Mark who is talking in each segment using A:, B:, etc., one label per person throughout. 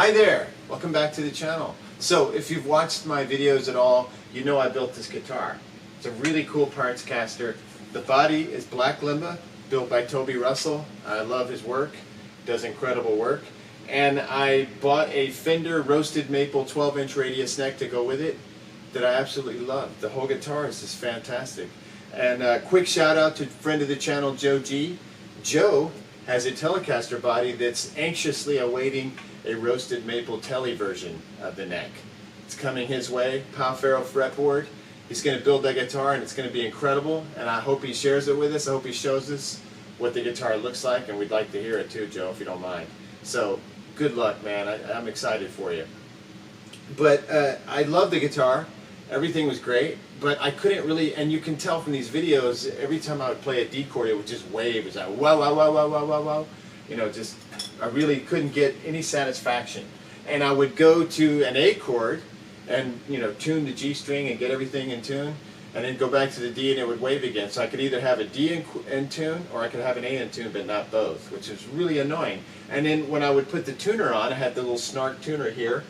A: Hi there, welcome back to the channel. So if you've watched my videos at all, you know I built this guitar. It's a really cool parts caster. The body is black limba, built by Toby Russell. I love his work, does incredible work. And I bought a Fender roasted maple 12-inch radius neck to go with it that I absolutely love. The whole guitar is just fantastic. And a quick shout out to friend of the channel, Joe G. Joe has a Telecaster body that's anxiously awaiting a roasted maple telly version of the neck. It's coming his way, Pal Ferro fretboard. He's going to build that guitar and it's going to be incredible, and I hope he shares it with us. I hope he shows us what the guitar looks like, and we'd like to hear it too, Joe, if you don't mind. So good luck, man. I'm excited for you. But I love the guitar. Everything was great, but I couldn't really, and you can tell from these videos, every time I would play a D chord, it would just wave. It was like, wow, wow, wow, wow, wow, wow, wow. You know, just, I really couldn't get any satisfaction. And I would go to an A chord and, you know, tune the G string and get everything in tune, and then go back to the D and it would wave again. So I could either have a D in tune or I could have an A in tune, but not both, which is really annoying. And then when I would put the tuner on, I had the little snark tuner here.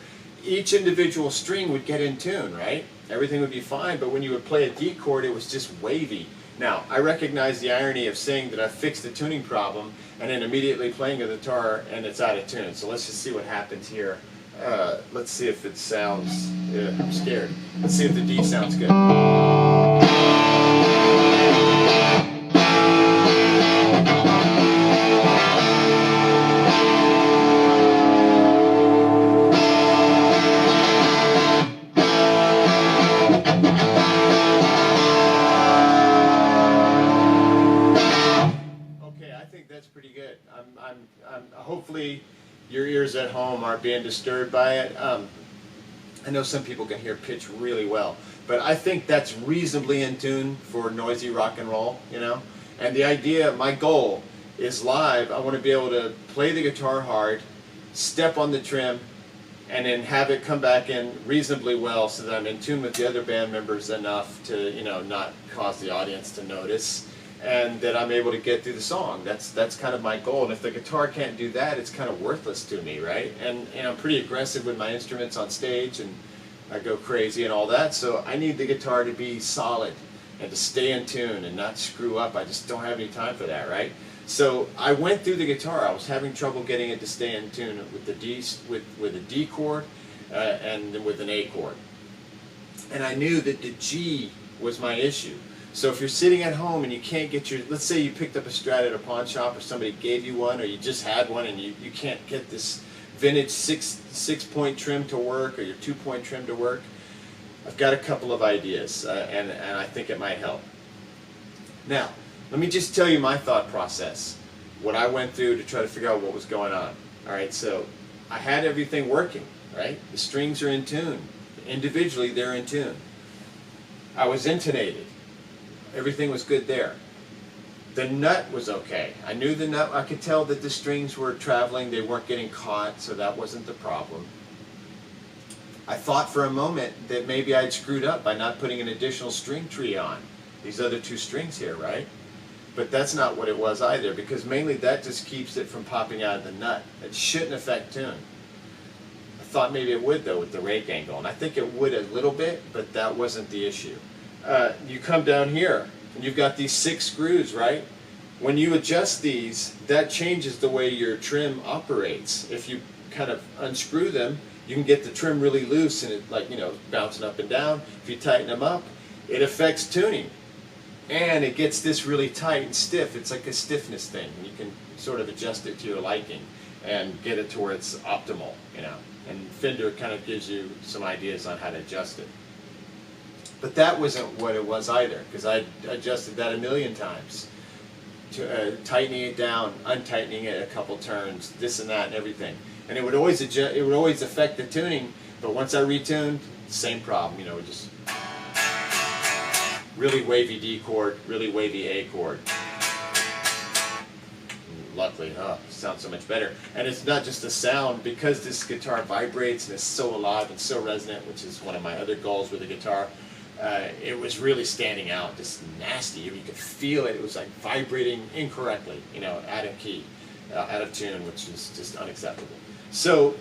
A: Each individual string would get in tune, right? Everything would be fine, but when you would play a D chord, it was just wavy. Now, I recognize the irony of saying that I fixed the tuning problem and then immediately playing a guitar and it's out of tune. So let's just see what happens here. Let's see if it sounds, I'm scared. Let's see if the D sounds good. That's pretty good. Hopefully your ears at home aren't being disturbed by it. I know some people can hear pitch really well, but I think that's reasonably in tune for noisy rock and roll, you know? And the idea, my goal is live, I want to be able to play the guitar hard, step on the trim, and then have it come back in reasonably well so that I'm in tune with the other band members enough to, you know, not cause the audience to notice, and that I'm able to get through the song. That's kind of my goal. And if the guitar can't do that, it's kind of worthless to me, right? And I'm pretty aggressive with my instruments on stage, and I go crazy and all that. So I need the guitar to be solid and to stay in tune and not screw up. I just don't have any time for that, right? So I went through the guitar. I was having trouble getting it to stay in tune with the D, with a D chord and with an A chord. And I knew that the G was my issue. So if you're sitting at home and you can't get your, let's say you picked up a Strat at a pawn shop or somebody gave you one, or you just had one and you can't get this vintage six-point trim to work, or your 2-point trim to work, I've got a couple of ideas and I think it might help. Now, let me just tell you my thought process, what I went through to try to figure out what was going on. All right, so I had everything working, right? The strings are in tune. Individually, they're in tune. I was intonated. Everything was good there. The nut was okay. I knew the nut, I could tell that the strings were traveling, they weren't getting caught, so that wasn't the problem. I thought for a moment that maybe I'd screwed up by not putting an additional string tree on these other two strings here, right? But that's not what it was either, because mainly that just keeps it from popping out of the nut. It shouldn't affect tune. I thought maybe it would though with the rake angle, and I think it would a little bit, but that wasn't the issue. You come down here and you've got these 6 screws, right? When you adjust these, that changes the way your trim operates. If you kind of unscrew them, you can get the trim really loose and it, like, you know, bouncing up and down. If you tighten them up, it affects tuning, and it gets this really tight and stiff. It's like a stiffness thing. You can sort of adjust it to your liking and get it to where it's optimal, you know. And Fender kind of gives you some ideas on how to adjust it. But that wasn't what it was either, because I adjusted that a million times, to tightening it down, untightening it a couple turns, this and that and everything, and it would always adjust, it would always affect the tuning. But once I retuned, same problem, you know, just really wavy D chord, really wavy A chord. And luckily, it sounds so much better. And it's not just the sound, because this guitar vibrates and is so alive and so resonant, which is one of my other goals with the guitar. It was really standing out, just nasty. You could feel it. It was like vibrating incorrectly, you know, out of key, out of tune, which is just unacceptable. So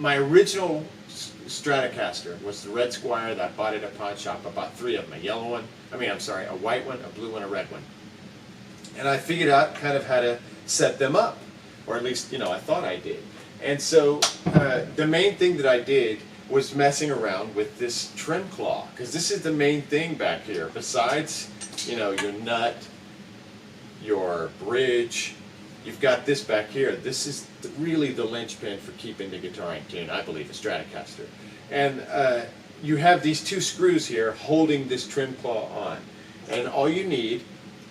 A: my original Stratocaster was the red Squire that I bought at a pawn shop. I bought 3 of them, a yellow one, a white one, a blue one, a red one. And I figured out kind of how to set them up, or at least, I thought I did. And so the main thing that I did was messing around with this Trem Claw, because this is the main thing back here. Besides, your nut, your bridge, you've got this back here. This is really the linchpin for keeping the guitar in tune, I believe, a Stratocaster. And you have these 2 screws here holding this Trem Claw on. And all you need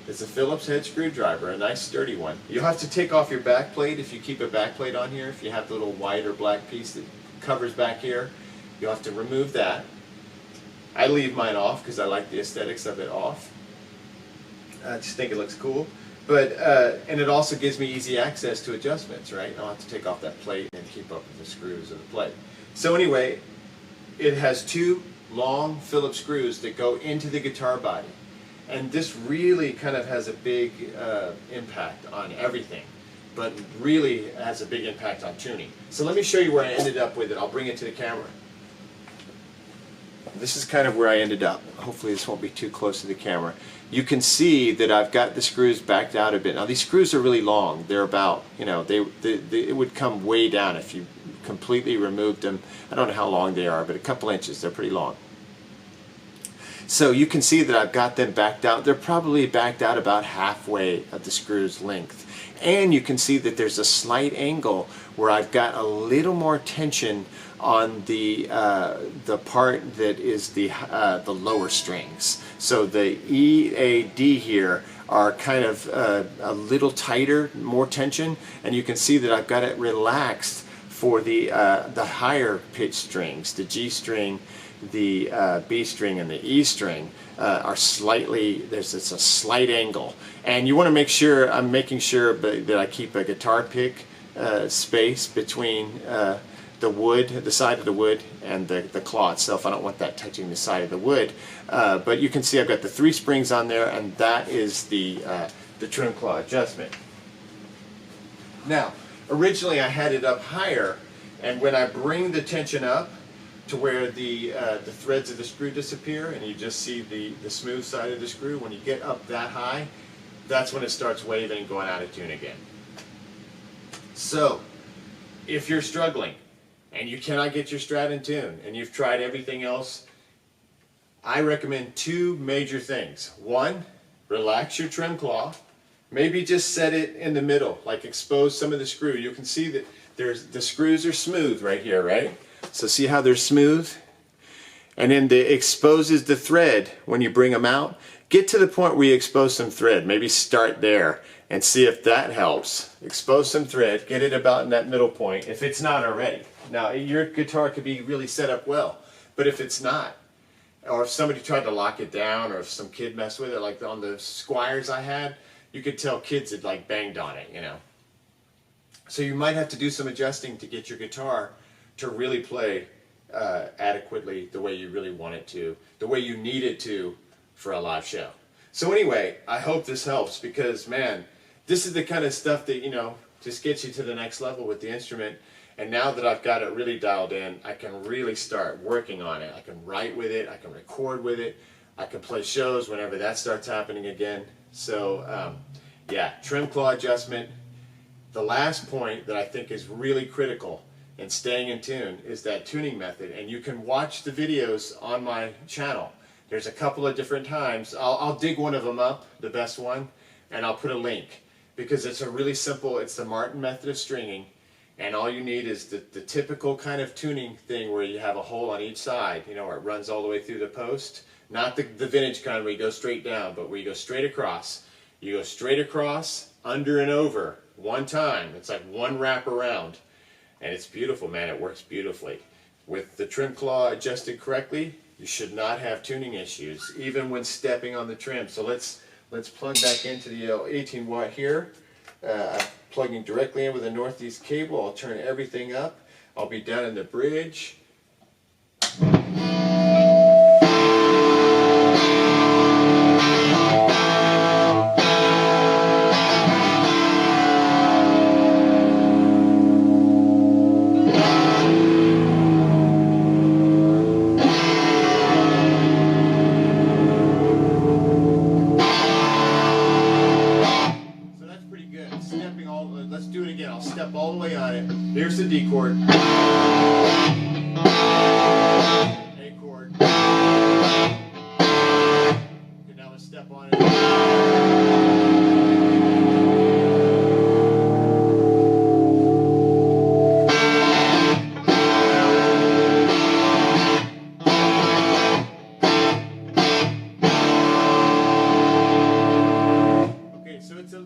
A: is a Phillips head screwdriver, a nice sturdy one. You'll have to take off your back plate if you keep a back plate on here. If you have the little white or black piece that covers back here, you'll have to remove that. I leave mine off because I like the aesthetics of it off. I just think it looks cool. But and it also gives me easy access to adjustments, right? I don't have to take off that plate and keep up with the screws of the plate. So anyway, it has 2 long Phillips screws that go into the guitar body. And this really kind of has a big impact on everything, but really has a big impact on tuning. So let me show you where I ended up with it. I'll bring it to the camera. This is kind of where I ended up. Hopefully this won't be too close to the camera. You can see that I've got the screws backed out a bit. Now these screws are really long. They're about, it would come way down if you completely removed them. I don't know how long they are, but a couple inches. They're pretty long. So you can see that I've got them backed out. They're probably backed out about halfway of the screw's length. And you can see that there's a slight angle where I've got a little more tension on the part that is the lower strings. So the E, A, D here are kind of a little tighter, more tension, and you can see that I've got it relaxed for the higher pitch strings, the G string, the B string, and the E string are slightly, it's a slight angle. And you want to make sure, I'm making sure that I keep a guitar pick space between the wood, the side of the wood, and the claw itself. I don't want that touching the side of the wood. But you can see I've got the 3 springs on there, and that is the Trem Claw adjustment. Now, originally I had it up higher, and when I bring the tension up to where the threads of the screw disappear, and you just see the smooth side of the screw, when you get up that high, that's when it starts waving and going out of tune again. So, if you're struggling, and you cannot get your Strat in tune, and you've tried everything else, I recommend 2 major things. 1, relax your Trem Claw. Maybe just set it in the middle, like expose some of the screw. You can see that the screws are smooth right here, right? So see how they're smooth? And then it exposes the thread when you bring them out. Get to the point where you expose some thread. Maybe start there and see if that helps. Expose some thread, get it about in that middle point, if it's not already. Now, your guitar could be really set up well, but if it's not, or if somebody tried to lock it down, or if some kid messed with it, like on the Squires I had, you could tell kids had like banged on it, So you might have to do some adjusting to get your guitar to really play adequately the way you really want it to, the way you need it to for a live show. So anyway, I hope this helps, because man, this is the kind of stuff that, just gets you to the next level with the instrument. And now that I've got it really dialed in, I can really start working on it. I can write with it, I can record with it, I can play shows whenever that starts happening again. So yeah, Trem Claw adjustment. The last point that I think is really critical in staying in tune is that tuning method. And you can watch the videos on my channel. There's a couple of different times. I'll dig one of them up, the best one, and I'll put a link, because it's a really simple, it's the Martin method of stringing. And all you need is the typical kind of tuning thing where you have a hole on each side, where it runs all the way through the post. Not the vintage kind where you go straight down, but where you go straight across. You go straight across, under and over, one time. It's like one wrap around. And it's beautiful, man. It works beautifully. With the Trem Claw adjusted correctly, you should not have tuning issues, even when stepping on the trim. So let's plug back into the 18 watt here. I'm plugging directly in with a northeast cable. I'll turn everything up. I'll be down in the bridge. D chord, A chord. Okay, now let's step on it.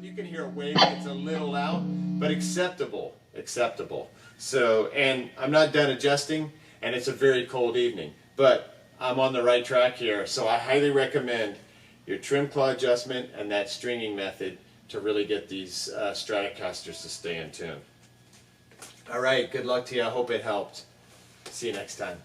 A: You can hear it waving, it's a little loud, but acceptable, acceptable. So, and I'm not done adjusting, and it's a very cold evening, but I'm on the right track here, so I highly recommend your Trem Claw adjustment and that stringing method to really get these Stratocasters to stay in tune. All right, good luck to you. I hope it helped. See you next time.